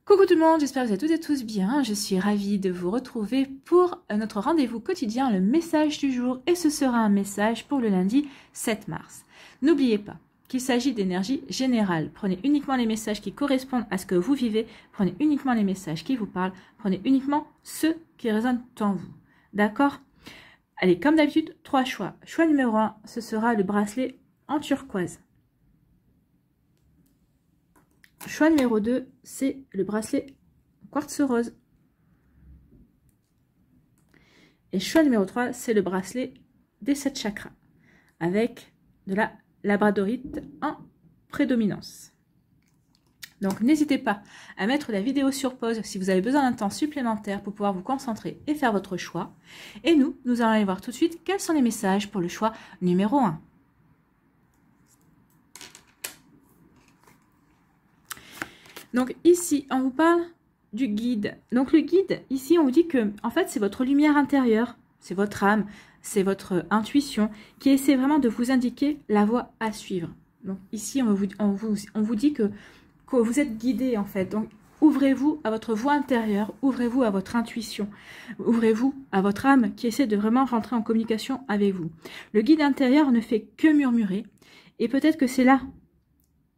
Coucou tout le monde, j'espère que vous allez toutes et tous bien. Je suis ravie de vous retrouver pour notre rendez-vous quotidien, le message du jour. Et ce sera un message pour le lundi 7 mars. N'oubliez pas qu'il s'agit d'énergie générale. Prenez uniquement les messages qui correspondent à ce que vous vivez. Prenez uniquement les messages qui vous parlent. Prenez uniquement ceux qui résonnent en vous. D'accord? Allez, comme d'habitude, 3 choix. Choix numéro 1, ce sera le bracelet en turquoise. Choix numéro 2, c'est le bracelet quartz rose. Et choix numéro 3, c'est le bracelet des 7 chakras avec de la labradorite en prédominance. Donc n'hésitez pas à mettre la vidéo sur pause si vous avez besoin d'un temps supplémentaire pour pouvoir vous concentrer et faire votre choix. Et nous allons aller voir tout de suite quels sont les messages pour le choix numéro 1. Donc ici, on vous parle du guide. Donc le guide, ici, on vous dit que, en fait, c'est votre lumière intérieure, c'est votre âme, c'est votre intuition qui essaie vraiment de vous indiquer la voie à suivre. Donc ici, on vous dit que vous êtes guidé, en fait. Donc ouvrez-vous à votre voie intérieure, ouvrez-vous à votre intuition, ouvrez-vous à votre âme qui essaie de vraiment rentrer en communication avec vous. Le guide intérieur ne fait que murmurer et peut-être que c'est là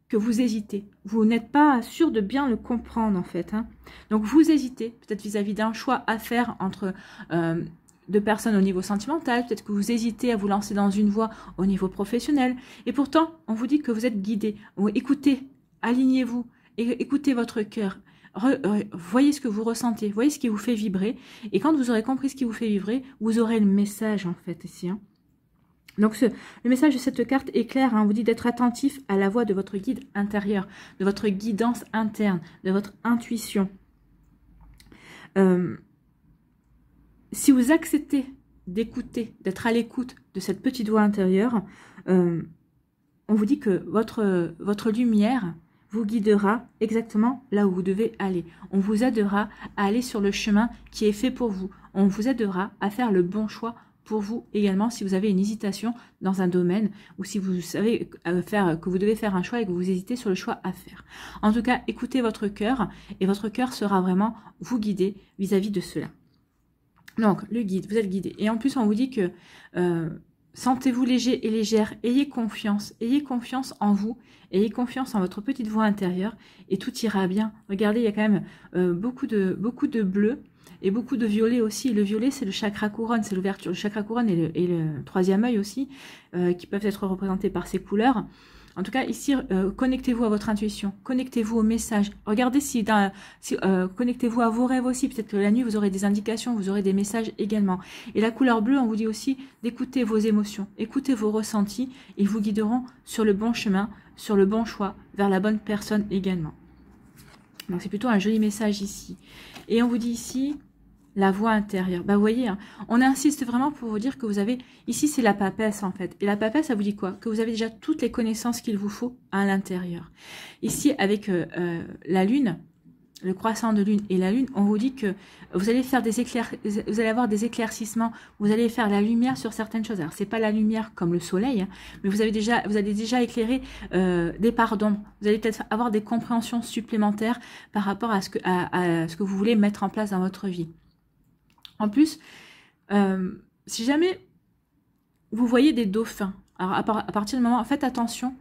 que vous hésitez. Vous n'êtes pas sûr de bien le comprendre en fait. Donc vous hésitez peut-être vis-à-vis d'un choix à faire entre deux personnes au niveau sentimental. Peut-être que vous hésitez à vous lancer dans une voie au niveau professionnel. Et pourtant, on vous dit que vous êtes guidé. Écoutez, alignez-vous, écoutez votre cœur. Voyez ce que vous ressentez, voyez ce qui vous fait vibrer. Et quand vous aurez compris ce qui vous fait vibrer, vous aurez le message en fait ici. Donc le message de cette carte est clair, on vous dit d'être attentif à la voix de votre guide intérieur, de votre guidance interne, de votre intuition. Si vous acceptez d'écouter, d'être à l'écoute de cette petite voix intérieure, on vous dit que votre lumière vous guidera exactement là où vous devez aller. On vous aidera à aller sur le chemin qui est fait pour vous. On vous aidera à faire le bon choix pour vous également si vous avez une hésitation dans un domaine ou si vous savez que vous devez faire un choix et que vous hésitez sur le choix à faire. En tout cas, écoutez votre cœur et votre cœur sera vraiment vous guider vis-à-vis de cela. Donc, le guide, vous êtes guidé. Et en plus, on vous dit que sentez-vous léger et légère, ayez confiance en vous, ayez confiance en votre petite voix intérieure et tout ira bien. Regardez, il y a quand même beaucoup de bleu. Et beaucoup de violet aussi. Le violet, c'est le chakra couronne, c'est l'ouverture. Le chakra couronne et le troisième œil aussi, qui peuvent être représentés par ces couleurs. En tout cas, ici, connectez-vous à votre intuition, connectez-vous au message. Regardez connectez-vous à vos rêves aussi. Peut-être que la nuit, vous aurez des indications, vous aurez des messages également. Et la couleur bleue, on vous dit aussi d'écouter vos émotions, écoutez vos ressentis. Ils vous guideront sur le bon chemin, sur le bon choix, vers la bonne personne également. Donc, c'est plutôt un joli message ici. Et on vous dit ici la voix intérieure. Bah, vous voyez, on insiste vraiment pour vous dire que vous avez... Ici, c'est la papesse, en fait. Et la papesse, ça vous dit quoi? Que vous avez déjà toutes les connaissances qu'il vous faut à l'intérieur. Ici, avec la lune, le croissant de lune et la lune, on vous dit que vous allez faire vous allez avoir des éclaircissements, vous allez faire la lumière sur certaines choses. Alors, c'est pas la lumière comme le soleil, mais vous allez déjà éclairer des parts d'ombre. Vous allez peut-être avoir des compréhensions supplémentaires par rapport à ce que vous voulez mettre en place dans votre vie. En plus, si jamais vous voyez des dauphins, alors à partir du moment, faites attention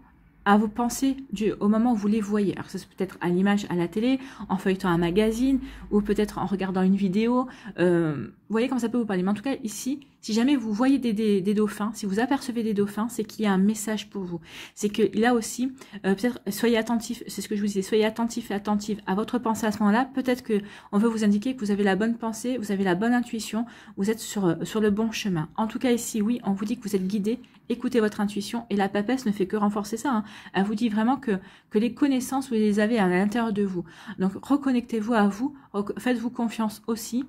à vos pensées au moment où vous les voyez. Alors ça c'est peut-être à l'image à la télé, en feuilletant un magazine, ou peut-être en regardant une vidéo. Vous voyez comme ça peut vous parler. Mais en tout cas, ici, si jamais vous voyez des dauphins, si vous apercevez des dauphins, c'est qu'il y a un message pour vous. C'est que là aussi, peut-être soyez attentifs, c'est ce que je vous disais, soyez attentifs et attentives à votre pensée à ce moment-là. Peut-être que on veut vous indiquer que vous avez la bonne pensée, vous avez la bonne intuition, vous êtes sur le bon chemin. En tout cas ici, oui, on vous dit que vous êtes guidé, écoutez votre intuition, et la papesse ne fait que renforcer ça. Elle vous dit vraiment que les connaissances, vous les avez à l'intérieur de vous. Donc reconnectez-vous à vous, faites-vous confiance aussi.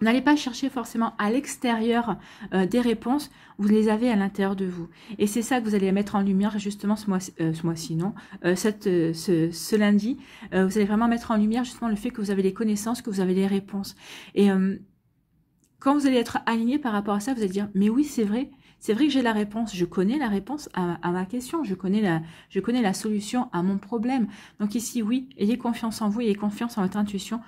N'allez pas chercher forcément à l'extérieur des réponses, vous les avez à l'intérieur de vous. Et c'est ça que vous allez mettre en lumière justement ce lundi. Vous allez vraiment mettre en lumière justement le fait que vous avez les connaissances, que vous avez les réponses. Et quand vous allez être aligné par rapport à ça, vous allez dire, mais oui, c'est vrai, c'est vrai que j'ai la réponse, je connais la réponse à ma question, je connais la solution à mon problème. Donc ici, oui, ayez confiance en vous, ayez confiance en votre intuition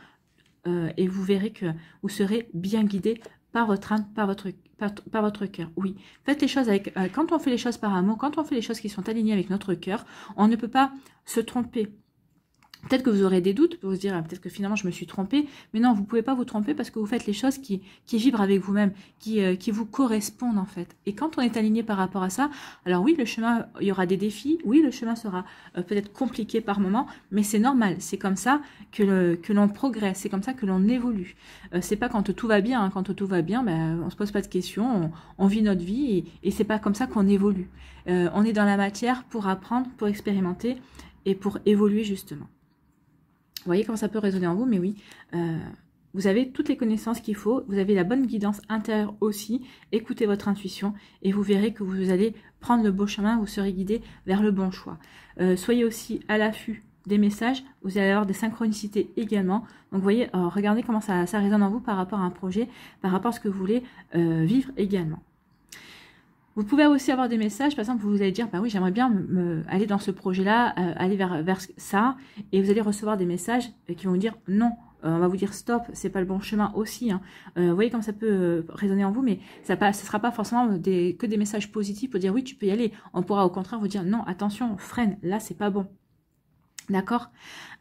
et vous verrez que vous serez bien guidé par votre âme, par votre cœur. Oui, faites les choses avec... quand on fait les choses par amour, quand on fait les choses qui sont alignées avec notre cœur, on ne peut pas se tromper. Peut-être que vous aurez des doutes, vous vous dire peut-être que finalement je me suis trompée, mais non, vous ne pouvez pas vous tromper parce que vous faites les choses qui vibrent avec vous-même, qui vous correspondent en fait. Et quand on est aligné par rapport à ça, alors oui, le chemin, il y aura des défis, oui, le chemin sera peut-être compliqué par moments, mais c'est normal, c'est comme ça que l'on progresse, c'est comme ça que l'on évolue. C'est pas quand tout va bien, hein. Quand tout va bien, ben, on se pose pas de questions, on vit notre vie et c'est pas comme ça qu'on évolue. On est dans la matière pour apprendre, pour expérimenter et pour évoluer justement. Vous voyez comment ça peut résonner en vous, mais oui, vous avez toutes les connaissances qu'il faut, vous avez la bonne guidance intérieure aussi, écoutez votre intuition et vous verrez que vous allez prendre le beau chemin, vous serez guidé vers le bon choix. Soyez aussi à l'affût des messages, vous allez avoir des synchronicités également. Donc vous voyez, regardez comment ça résonne en vous par rapport à un projet, par rapport à ce que vous voulez vivre également. Vous pouvez aussi avoir des messages, par exemple, vous allez dire, bah oui, j'aimerais bien aller dans ce projet-là, aller vers ça, et vous allez recevoir des messages qui vont vous dire non, on va vous dire stop, c'est pas le bon chemin aussi. Hein. Vous voyez comme ça peut résonner en vous, mais ce ne sera pas forcément que des messages positifs pour dire oui, tu peux y aller. On pourra au contraire vous dire non, attention, freine, là, c'est pas bon. D'accord?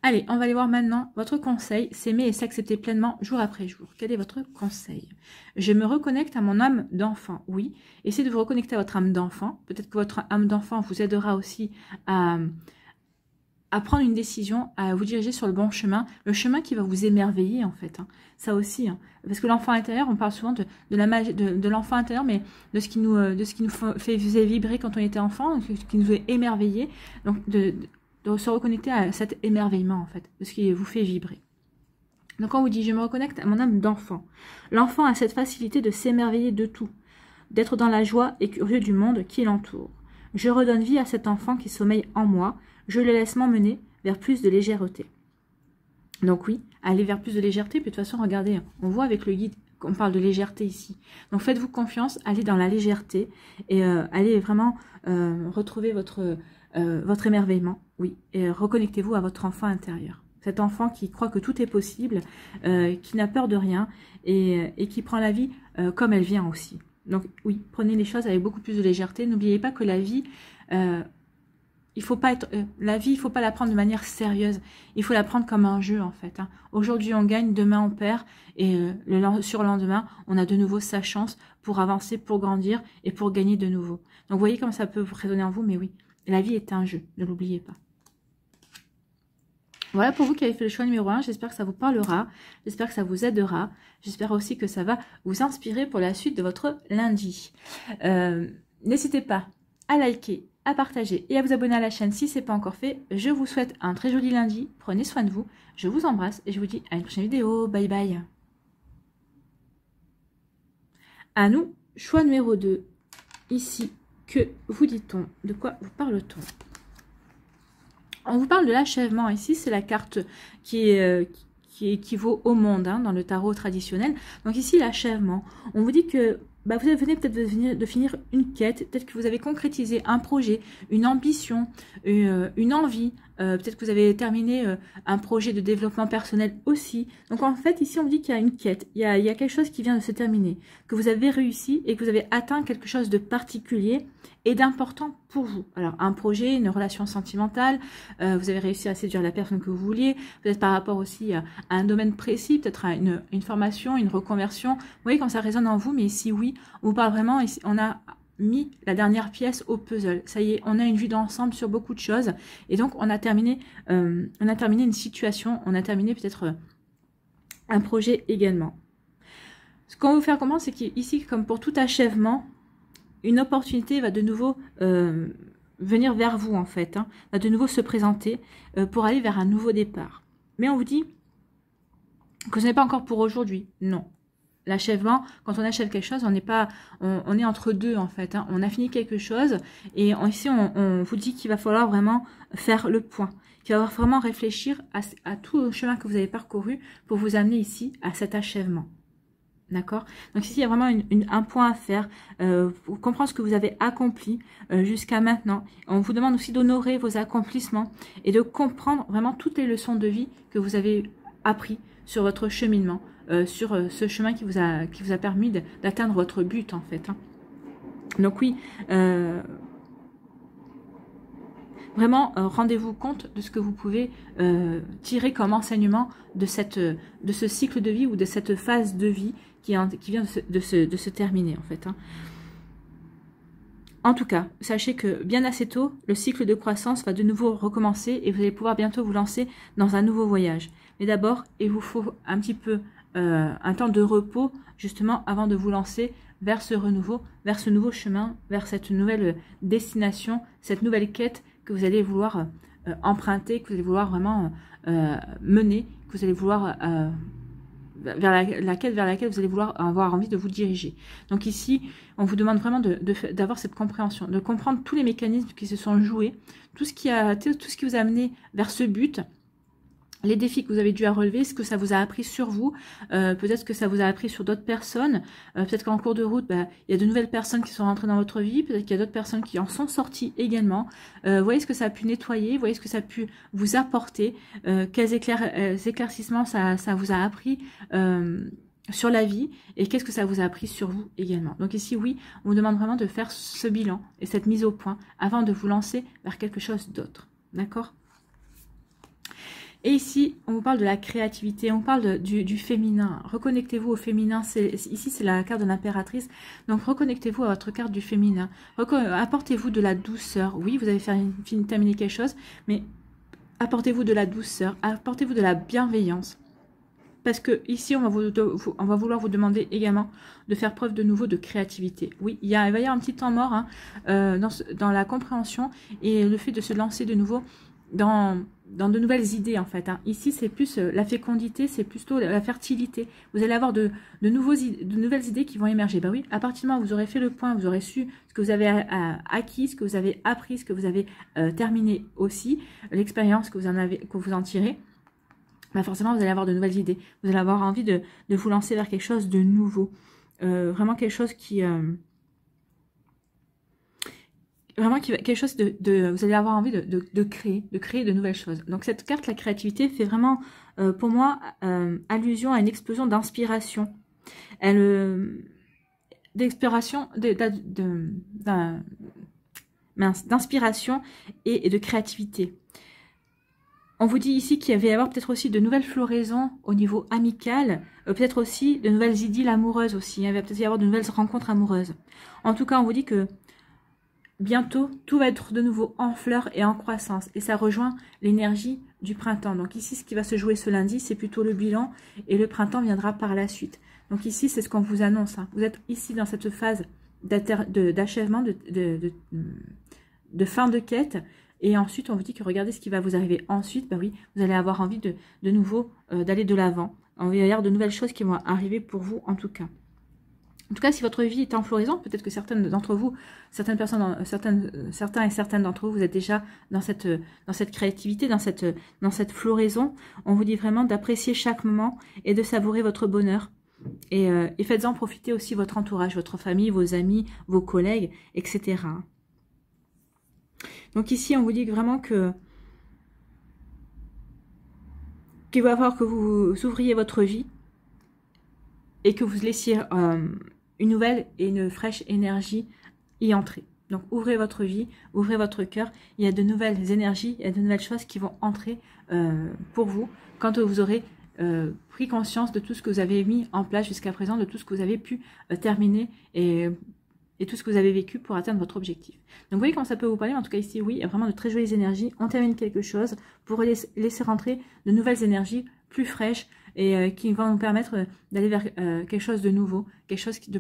Allez, on va aller voir maintenant votre conseil, s'aimer et s'accepter pleinement jour après jour. Quel est votre conseil? Je me reconnecte à mon âme d'enfant. Oui, essayez de vous reconnecter à votre âme d'enfant. Peut-être que votre âme d'enfant vous aidera aussi à prendre une décision, à vous diriger sur le bon chemin, le chemin qui va vous émerveiller en fait. Hein. Ça aussi, hein. Parce que l'enfant intérieur, on parle souvent de la magie, de l'enfant intérieur, mais de ce qui nous faisait vibrer quand on était enfant, ce qui nous fait émerveiller. Donc de se reconnecter à cet émerveillement, en fait, de ce qui vous fait vibrer. Donc, quand on vous dit « je me reconnecte à mon âme d'enfant », l'enfant a cette facilité de s'émerveiller de tout, d'être dans la joie et curieux du monde qui l'entoure. Je redonne vie à cet enfant qui sommeille en moi, je le laisse m'emmener vers plus de légèreté. Donc oui, aller vers plus de légèreté, puis de toute façon, regardez, on voit avec le guide qu'on parle de légèreté ici. Donc, faites-vous confiance, allez dans la légèreté et allez vraiment retrouver votre émerveillement, oui, et reconnectez-vous à votre enfant intérieur. Cet enfant qui croit que tout est possible, qui n'a peur de rien et qui prend la vie comme elle vient aussi. Donc oui, prenez les choses avec beaucoup plus de légèreté. N'oubliez pas que la vie, il faut pas la prendre de manière sérieuse. Il faut la prendre comme un jeu en fait. Hein. Aujourd'hui on gagne, demain on perd et le surlendemain on a de nouveau sa chance pour avancer, pour grandir et pour gagner de nouveau. Donc vous voyez comme ça peut résonner en vous, mais oui. La vie est un jeu, ne l'oubliez pas. Voilà pour vous qui avez fait le choix numéro 1. J'espère que ça vous parlera. J'espère que ça vous aidera. J'espère aussi que ça va vous inspirer pour la suite de votre lundi. N'hésitez pas à liker, à partager et à vous abonner à la chaîne si ce n'est pas encore fait. Je vous souhaite un très joli lundi. Prenez soin de vous. Je vous embrasse et je vous dis à une prochaine vidéo. Bye bye. À nous, choix numéro 2. Ici. Que vous dit-on? De quoi vous parle-t-on? On vous parle de l'achèvement. Ici, c'est la carte qui équivaut au monde hein, dans le tarot traditionnel. Donc ici, l'achèvement. On vous dit que vous venez peut-être de finir une quête, peut-être que vous avez concrétisé un projet, une ambition, une envie. Peut-être que vous avez terminé un projet de développement personnel aussi. Donc en fait, ici, on vous dit qu'il y a une quête, il y a quelque chose qui vient de se terminer, que vous avez réussi et que vous avez atteint quelque chose de particulier et d'important pour vous. Alors, un projet, une relation sentimentale, vous avez réussi à séduire la personne que vous vouliez, peut-être par rapport aussi à un domaine précis, peut-être à une formation, une reconversion. Vous voyez comme ça résonne en vous, mais ici, oui, on vous parle vraiment, ici, on a mis la dernière pièce au puzzle. Ça y est, on a une vue d'ensemble sur beaucoup de choses. Et donc, on a terminé une situation, on a terminé peut-être un projet également. Ce qu'on va vous faire comprendre, c'est qu'ici, comme pour tout achèvement, une opportunité va de nouveau venir vers vous, en fait. Hein, va de nouveau se présenter pour aller vers un nouveau départ. Mais on vous dit que ce n'est pas encore pour aujourd'hui. Non. L'achèvement, quand on achève quelque chose, on est entre deux en fait. Hein. On a fini quelque chose et ici on vous dit qu'il va falloir vraiment faire le point. Qu'il va falloir vraiment réfléchir à tout le chemin que vous avez parcouru pour vous amener ici à cet achèvement. D'accord? Donc ici, il y a vraiment un point à faire pour comprendre ce que vous avez accompli jusqu'à maintenant. On vous demande aussi d'honorer vos accomplissements et de comprendre vraiment toutes les leçons de vie que vous avez appris sur votre cheminement, sur ce chemin qui vous a permis d'atteindre votre but en fait. Hein. Donc oui, vraiment, rendez-vous compte de ce que vous pouvez tirer comme enseignement de ce cycle de vie ou de cette phase de vie qui vient de se terminer en fait. Hein. En tout cas, sachez que bien assez tôt, le cycle de croissance va de nouveau recommencer et vous allez pouvoir bientôt vous lancer dans un nouveau voyage. Mais d'abord, il vous faut un petit peu un temps de repos justement avant de vous lancer vers ce renouveau, vers ce nouveau chemin, vers cette nouvelle destination, cette nouvelle quête que vous allez vouloir emprunter, que vous allez vouloir vraiment mener, que vous allez vouloir vers laquelle vous allez vouloir avoir envie de vous diriger. Donc ici, on vous demande vraiment d'avoir cette compréhension, de comprendre tous les mécanismes qui se sont joués, tout ce qui vous a amené vers ce but, les défis que vous avez dû à relever, ce que ça vous a appris sur vous, peut-être que ça vous a appris sur d'autres personnes, peut-être qu'en cours de route, il y a de nouvelles personnes qui sont rentrées dans votre vie, peut-être qu'il y a d'autres personnes qui en sont sorties également. Voyez ce que ça a pu nettoyer, voyez ce que ça a pu vous apporter, quels éclaircissements ça vous a appris sur la vie et qu'est-ce que ça vous a appris sur vous également. Donc ici, oui, on vous demande vraiment de faire ce bilan et cette mise au point avant de vous lancer vers quelque chose d'autre. D'accord ? Et ici, on vous parle de la créativité, on parle du féminin. Reconnectez-vous au féminin. Ici, c'est la carte de l'impératrice. Donc, reconnectez-vous à votre carte du féminin. Apportez-vous de la douceur. Oui, vous avez terminé quelque chose, mais apportez-vous de la douceur, apportez-vous de la bienveillance. Parce que ici, on va vouloir vous demander également de faire preuve de nouveau de créativité. Oui, il va y avoir un petit temps mort hein, dans la compréhension et le fait de se lancer de nouveau dans de nouvelles idées en fait. Hein. Ici, c'est plus la fécondité, c'est plutôt la fertilité. Vous allez avoir de nouvelles idées qui vont émerger. Ben oui, à partir du moment où vous aurez fait le point, vous aurez su ce que vous avez acquis, ce que vous avez appris, ce que vous avez terminé aussi, l'expérience que vous en tirez. Ben forcément, vous allez avoir de nouvelles idées. Vous allez avoir envie de vous lancer vers quelque chose de nouveau. Vraiment quelque chose qui... Vraiment quelque chose vous allez avoir envie de créer de nouvelles choses. Donc cette carte, la créativité, fait vraiment pour moi allusion à une explosion d'inspiration. D'inspiration et de créativité. On vous dit ici qu'il va y avoir peut-être aussi de nouvelles floraisons au niveau amical, peut-être aussi de nouvelles idylles amoureuses aussi. Il va peut-être y avoir de nouvelles rencontres amoureuses. En tout cas, on vous dit que bientôt, tout va être de nouveau en fleurs et en croissance. Et ça rejoint l'énergie du printemps. Donc ici, ce qui va se jouer ce lundi, c'est plutôt le bilan. Et le printemps viendra par la suite. Donc ici, c'est ce qu'on vous annonce. Hein. Vous êtes ici dans cette phase d'achèvement, de fin de quête. Et ensuite, on vous dit que regardez ce qui va vous arriver ensuite. Ben oui, vous allez avoir envie de nouveau d'aller de l'avant. Il va y avoir de nouvelles choses qui vont arriver pour vous en tout cas. En tout cas, si votre vie est en floraison, peut-être que certaines d'entre vous, certains et certaines d'entre vous, vous êtes déjà dans cette créativité, dans cette floraison. On vous dit vraiment d'apprécier chaque moment et de savourer votre bonheur. Et faites-en profiter aussi votre entourage, votre famille, vos amis, vos collègues, etc. Donc ici, on vous dit vraiment qu'il va falloir que vous ouvriez votre vie et que vous laissiez une nouvelle et une fraîche énergie y entrer. Donc ouvrez votre vie, ouvrez votre cœur. Il y a de nouvelles énergies, il y a de nouvelles choses qui vont entrer pour vous quand vous aurez pris conscience de tout ce que vous avez mis en place jusqu'à présent, de tout ce que vous avez pu terminer et tout ce que vous avez vécu pour atteindre votre objectif. Donc vous voyez comment ça peut vous parler, en tout cas ici, oui, il y a vraiment de très jolies énergies. On termine quelque chose pour laisser rentrer de nouvelles énergies plus fraîches et qui vont nous permettre d'aller vers quelque chose de nouveau, quelque chose qui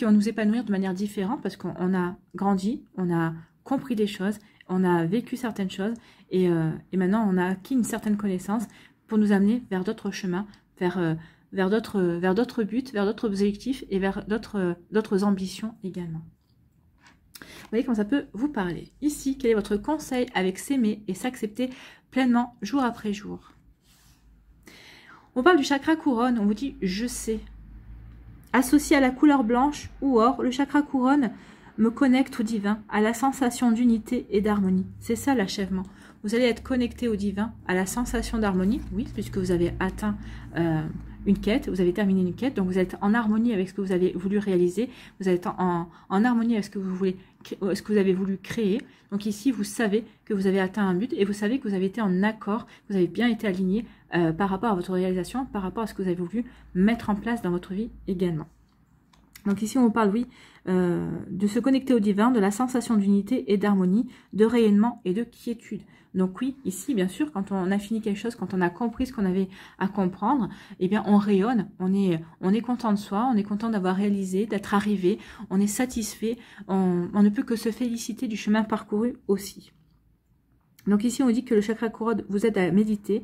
va nous épanouir de manière différente parce qu'on a grandi, on a compris des choses, on a vécu certaines choses et maintenant on a acquis une certaine connaissance pour nous amener vers d'autres chemins, vers d'autres buts, vers d'autres objectifs et vers d'autres ambitions également. Vous voyez comment ça peut vous parler. Ici, quel est votre conseil avec s'aimer et s'accepter pleinement jour après jour? On parle du chakra couronne, on vous dit « je sais ». Associé à la couleur blanche ou or, le chakra couronne me connecte au divin, à la sensation d'unité et d'harmonie. C'est ça l'achèvement. Vous allez être connecté au divin, à la sensation d'harmonie, oui, puisque vous avez atteint une quête, vous avez terminé une quête, donc vous êtes en harmonie avec ce que vous avez voulu réaliser, vous êtes en harmonie avec ce que vous avez voulu créer. Donc ici, vous savez que vous avez atteint un but et vous savez que vous avez été en accord, vous avez bien été aligné par rapport à votre réalisation, par rapport à ce que vous avez voulu mettre en place dans votre vie également. Donc ici, on parle, oui, de se connecter au divin, de la sensation d'unité et d'harmonie, de rayonnement et de quiétude. Donc oui, ici, bien sûr, quand on a fini quelque chose, quand on a compris ce qu'on avait à comprendre, eh bien, on rayonne, on est content de soi, on est content d'avoir réalisé, d'être arrivé, on est satisfait, on ne peut que se féliciter du chemin parcouru aussi. Donc ici, on dit que le chakra couronne vous aide à méditer,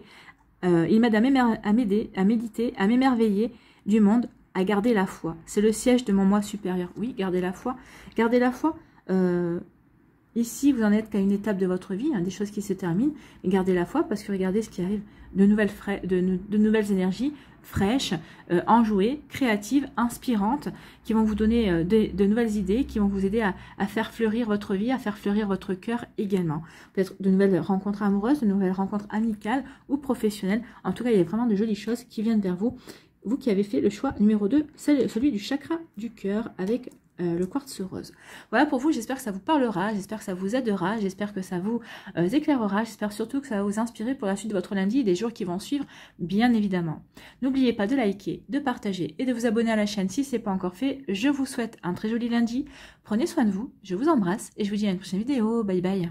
il m'aide à méditer, à m'émerveiller du monde, à garder la foi. C'est le siège de mon moi supérieur. Oui, gardez la foi. Gardez la foi. Ici, vous en êtes qu'à une étape de votre vie, hein, des choses qui se terminent. Et gardez la foi parce que regardez ce qui arrive. De nouvelles énergies fraîches, enjouées, créatives, inspirantes, qui vont vous donner de nouvelles idées, qui vont vous aider à faire fleurir votre vie, à faire fleurir votre cœur également. Peut-être de nouvelles rencontres amoureuses, de nouvelles rencontres amicales ou professionnelles. En tout cas, il y a vraiment de jolies choses qui viennent vers vous. Vous qui avez fait le choix numéro 2, celui du chakra du cœur avec le quartz rose. Voilà pour vous, j'espère que ça vous parlera, j'espère que ça vous aidera, j'espère que ça vous éclairera, j'espère surtout que ça va vous inspirer pour la suite de votre lundi et des jours qui vont suivre, bien évidemment. N'oubliez pas de liker, de partager et de vous abonner à la chaîne si ce n'est pas encore fait. Je vous souhaite un très joli lundi, prenez soin de vous, je vous embrasse et je vous dis à une prochaine vidéo, bye bye.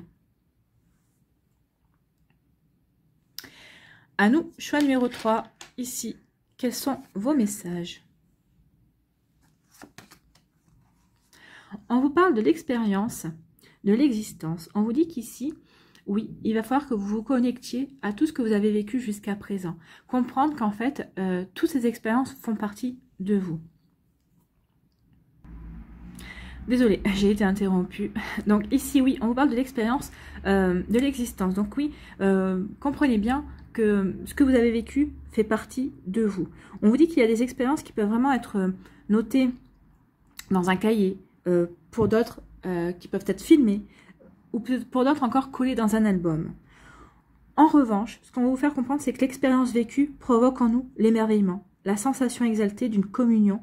À nous, choix numéro 3, ici. Quels sont vos messages? On vous parle de l'expérience, de l'existence. On vous dit qu'ici, oui, il va falloir que vous vous connectiez à tout ce que vous avez vécu jusqu'à présent. Comprendre qu'en fait, toutes ces expériences font partie de vous. Désolée, j'ai été interrompue. Donc ici, oui, on vous parle de l'expérience, de l'existence. Donc oui, comprenez bien que ce que vous avez vécu fait partie de vous. On vous dit qu'il y a des expériences qui peuvent vraiment être notées dans un cahier, pour d'autres qui peuvent être filmées, ou pour d'autres encore collées dans un album. En revanche, ce qu'on va vous faire comprendre, c'est que l'expérience vécue provoque en nous l'émerveillement, la sensation exaltée d'une communion,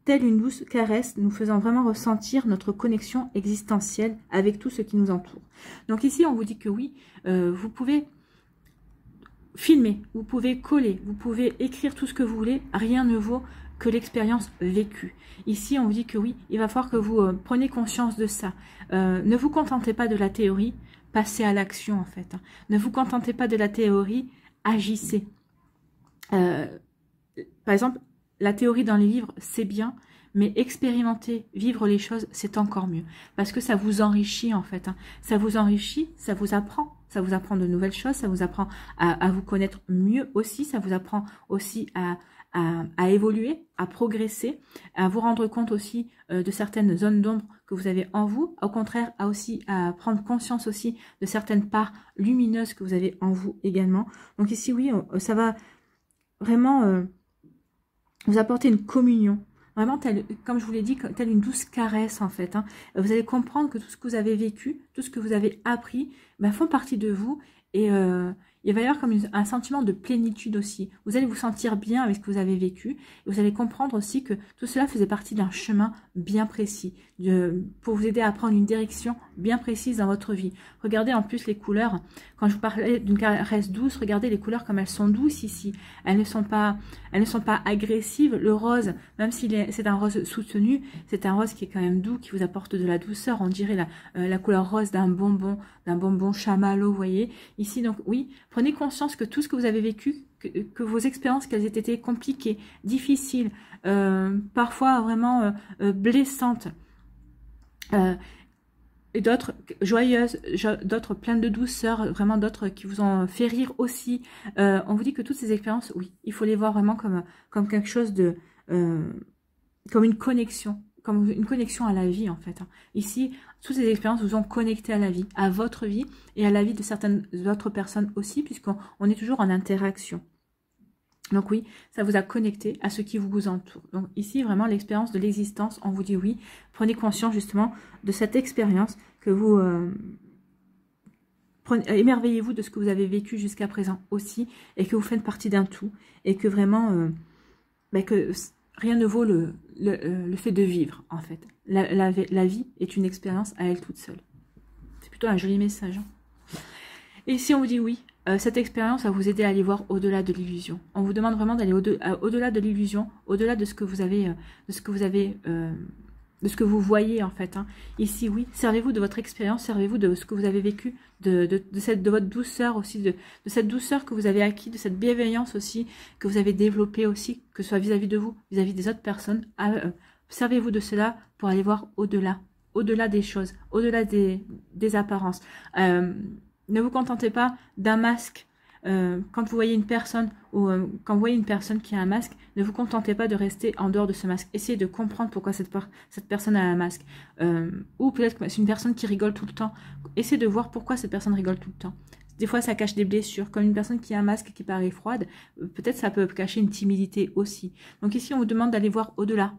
telle une douce caresse, nous faisant vraiment ressentir notre connexion existentielle avec tout ce qui nous entoure. Donc ici, on vous dit que oui, vous pouvez filmer, vous pouvez coller, vous pouvez écrire tout ce que vous voulez, rien ne vaut que l'expérience vécue. Ici, on vous dit que oui, il va falloir que vous preniez conscience de ça. Ne vous contentez pas de la théorie, passez à l'action en fait. Hein. Ne vous contentez pas de la théorie, agissez. Par exemple, la théorie dans les livres, c'est bien, mais expérimenter, vivre les choses, c'est encore mieux. Parce que ça vous enrichit en fait. Hein. Ça vous enrichit, ça vous apprend. Ça vous apprend de nouvelles choses, ça vous apprend à vous connaître mieux aussi, ça vous apprend aussi à évoluer, à progresser, à vous rendre compte aussi de certaines zones d'ombre que vous avez en vous, au contraire à prendre conscience aussi de certaines parts lumineuses que vous avez en vous également. Donc ici oui, ça va vraiment vous apporter une communion. Vraiment, comme je vous l'ai dit, telle une douce caresse en fait. Hein. Vous allez comprendre que tout ce que vous avez vécu, tout ce que vous avez appris, ben, font partie de vous. Et il va y avoir comme un sentiment de plénitude aussi. Vous allez vous sentir bien avec ce que vous avez vécu. Et vous allez comprendre aussi que tout cela faisait partie d'un chemin bien précis. Pour vous aider à prendre une direction bien précise dans votre vie. Regardez en plus les couleurs. Quand je vous parlais d'une caresse douce, regardez les couleurs comme elles sont douces ici. Elles ne sont pas agressives. Le rose, même si c'est un rose soutenu, c'est un rose qui est quand même doux, qui vous apporte de la douceur. On dirait la couleur rose d'un bonbon chamallow, vous voyez. Ici, donc oui, prenez conscience que tout ce que vous avez vécu, que vos expériences, qu'elles aient été compliquées, difficiles, parfois vraiment blessantes, et d'autres joyeuses, d'autres pleines de douceur, vraiment d'autres qui vous ont fait rire aussi. On vous dit que toutes ces expériences, oui, il faut les voir vraiment comme quelque chose de... comme une connexion à la vie en fait. Ici, toutes ces expériences vous ont connecté à la vie, à votre vie et à la vie de certaines autres personnes aussi, puisqu'on est toujours en interaction. Donc oui, ça vous a connecté à ce qui vous entoure. Donc ici, vraiment, l'expérience de l'existence, on vous dit oui. Prenez conscience justement de cette expérience que vous... émerveillez-vous de ce que vous avez vécu jusqu'à présent aussi, et que vous faites partie d'un tout, et que vraiment, que rien ne vaut le fait de vivre, en fait. La vie est une expérience à elle toute seule. C'est plutôt un joli message. Hein. Et ici, on vous dit oui. Cette expérience va vous aider à aller voir au-delà de l'illusion. On vous demande vraiment d'aller au-delà de l'illusion, au-delà de ce que vous avez, de ce que vous voyez en fait. Hein. Ici, oui, servez-vous de votre expérience, servez-vous de ce que vous avez vécu, de votre douceur aussi, de cette douceur que vous avez acquis, de cette bienveillance aussi que vous avez développée aussi, que ce soit vis-à-vis de vous, vis-à-vis des autres personnes. Servez-vous de cela pour aller voir au-delà des choses, au-delà des apparences. Ne vous contentez pas d'un masque. Quand vous voyez une personne ou quand vous voyez une personne qui a un masque, ne vous contentez pas de rester en dehors de ce masque. Essayez de comprendre pourquoi cette personne a un masque. Ou peut-être que c'est une personne qui rigole tout le temps. Essayez de voir pourquoi cette personne rigole tout le temps. Des fois, ça cache des blessures. Comme une personne qui a un masque qui paraît froide, peut-être ça peut cacher une timidité aussi. Donc ici, on vous demande d'aller voir au-delà.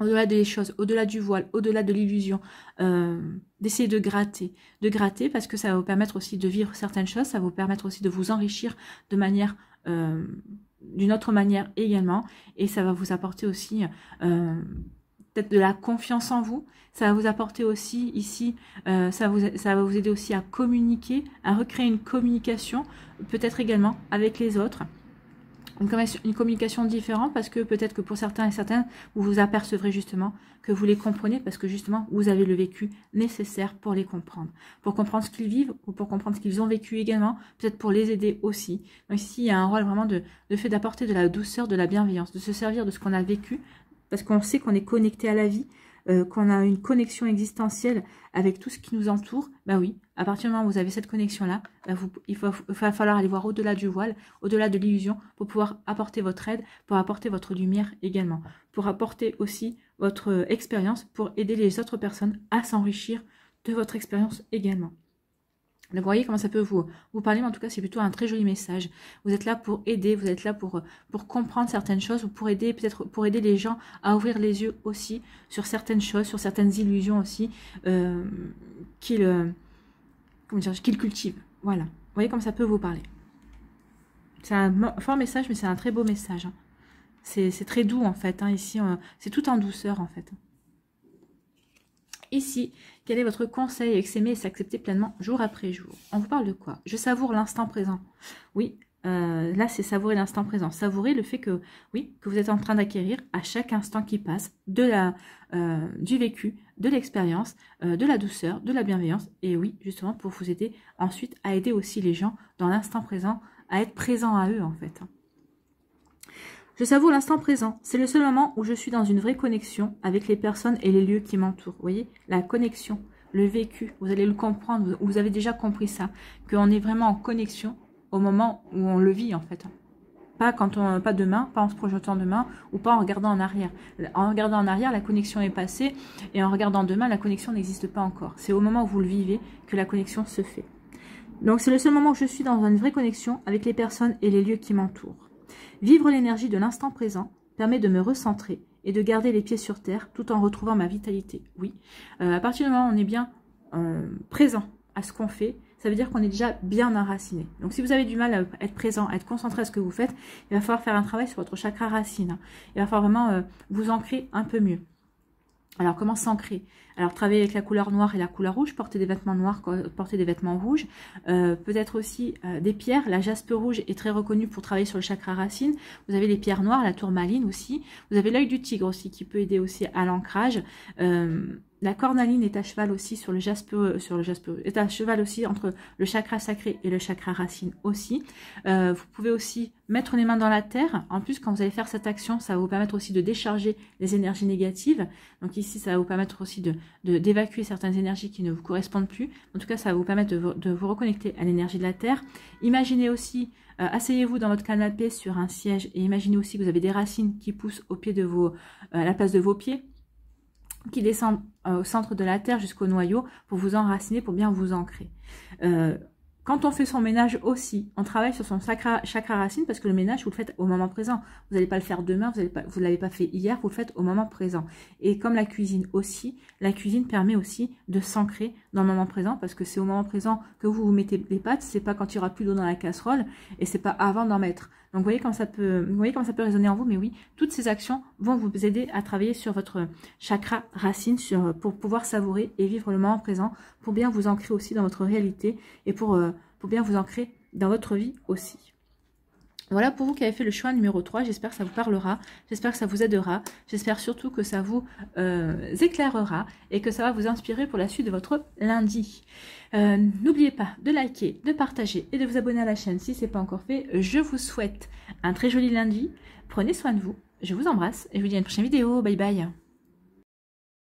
Au-delà des choses, au-delà du voile, au-delà de l'illusion, d'essayer de gratter parce que ça va vous permettre aussi de vivre certaines choses, ça va vous permettre aussi de vous enrichir de manière, d'une autre manière également, et ça va vous apporter aussi peut-être de la confiance en vous, ça va vous apporter aussi ici, ça va vous aider aussi à communiquer, à recréer une communication, peut-être également avec les autres. Une communication différente parce que peut-être que pour certains et certaines, vous vous apercevrez justement que vous les comprenez parce que justement, vous avez le vécu nécessaire pour les comprendre. Pour comprendre ce qu'ils vivent ou pour comprendre ce qu'ils ont vécu également, peut-être pour les aider aussi. Donc ici, il y a un rôle vraiment de fait d'apporter de la douceur, de la bienveillance, de se servir de ce qu'on a vécu parce qu'on sait qu'on est connecté à la vie, qu'on a une connexion existentielle avec tout ce qui nous entoure. Bah oui, à partir du moment où vous avez cette connexion-là, il va falloir aller voir au-delà du voile, au-delà de l'illusion, pour pouvoir apporter votre aide, pour apporter votre lumière également, pour apporter aussi votre expérience, pour aider les autres personnes à s'enrichir de votre expérience également. Donc vous voyez comment ça peut vous parler, mais en tout cas c'est plutôt un très joli message. Vous êtes là pour aider, vous êtes là pour comprendre certaines choses, ou pour aider peut-être pour aider les gens à ouvrir les yeux aussi sur certaines choses, sur certaines illusions aussi qu'ils cultivent. Voilà. Vous voyez comme ça peut vous parler. C'est un fort message, mais c'est un très beau message. Hein. C'est très doux en fait. Hein. Ici, c'est tout en douceur en fait. Ici, quel est votre conseil avec s'aimer et s'accepter pleinement jour après jour? On vous parle de quoi? Je savoure l'instant présent. Oui, là c'est savourer l'instant présent. Savourer le fait que, oui, que vous êtes en train d'acquérir à chaque instant qui passe du vécu, de l'expérience, de la douceur, de la bienveillance. Et oui, justement pour vous aider ensuite à aider aussi les gens dans l'instant présent, à être présent à eux en fait. Je savoure l'instant présent. C'est le seul moment où je suis dans une vraie connexion avec les personnes et les lieux qui m'entourent. Vous voyez, la connexion, le vécu, vous allez le comprendre, vous avez déjà compris ça, qu'on est vraiment en connexion au moment où on le vit en fait. Pas demain, pas en se projetant demain ou pas en regardant en arrière. En regardant en arrière, la connexion est passée et en regardant demain, la connexion n'existe pas encore. C'est au moment où vous le vivez que la connexion se fait. Donc c'est le seul moment où je suis dans une vraie connexion avec les personnes et les lieux qui m'entourent. Vivre l'énergie de l'instant présent permet de me recentrer et de garder les pieds sur terre tout en retrouvant ma vitalité. Oui, à partir du moment où on est bien présent à ce qu'on fait, ça veut dire qu'on est déjà bien enraciné. Donc si vous avez du mal à être présent, à être concentré à ce que vous faites, il va falloir faire un travail sur votre chakra racine. Il va falloir vraiment vous ancrer un peu mieux. Alors, comment s'ancrer? Alors, travailler avec la couleur noire et la couleur rouge, porter des vêtements noirs, porter des vêtements rouges, peut-être aussi des pierres. La jaspe rouge est très reconnue pour travailler sur le chakra racine. Vous avez les pierres noires, la tourmaline aussi. Vous avez l'œil du tigre aussi qui peut aider aussi à l'ancrage. La cornaline est à cheval aussi sur le jaspe, est à cheval aussi entre le chakra sacré et le chakra racine aussi. Vous pouvez aussi mettre les mains dans la terre. En plus, quand vous allez faire cette action, ça va vous permettre aussi de décharger les énergies négatives. Donc ici, ça va vous permettre aussi d'évacuer certaines énergies qui ne vous correspondent plus. En tout cas, ça va vous permettre de vous reconnecter à l'énergie de la terre. Imaginez aussi, asseyez-vous dans votre canapé sur un siège et imaginez aussi que vous avez des racines qui poussent au pied de à la place de vos pieds, qui descendent au centre de la terre jusqu'au noyau pour vous enraciner, pour bien vous ancrer. Quand on fait son ménage aussi, on travaille sur son chakra racine parce que le ménage, vous le faites au moment présent. Vous n'allez pas le faire demain, vous ne l'avez pas fait hier, vous le faites au moment présent. Et comme la cuisine aussi, la cuisine permet aussi de s'ancrer dans le moment présent parce que c'est au moment présent que vous mettez les pâtes, c'est pas quand il n'y aura plus d'eau dans la casserole et c'est pas avant d'en mettre. Donc vous voyez comment ça peut résonner en vous, mais oui, toutes ces actions vont vous aider à travailler sur votre chakra racine pour pouvoir savourer et vivre le moment présent, pour bien vous ancrer aussi dans votre réalité et pour bien vous ancrer dans votre vie aussi. Voilà pour vous qui avez fait le choix numéro 3, j'espère que ça vous parlera, j'espère que ça vous aidera, j'espère surtout que ça vous éclairera et que ça va vous inspirer pour la suite de votre lundi. N'oubliez pas de liker, de partager et de vous abonner à la chaîne si ce n'est pas encore fait. Je vous souhaite un très joli lundi, prenez soin de vous, je vous embrasse et je vous dis à une prochaine vidéo, bye bye.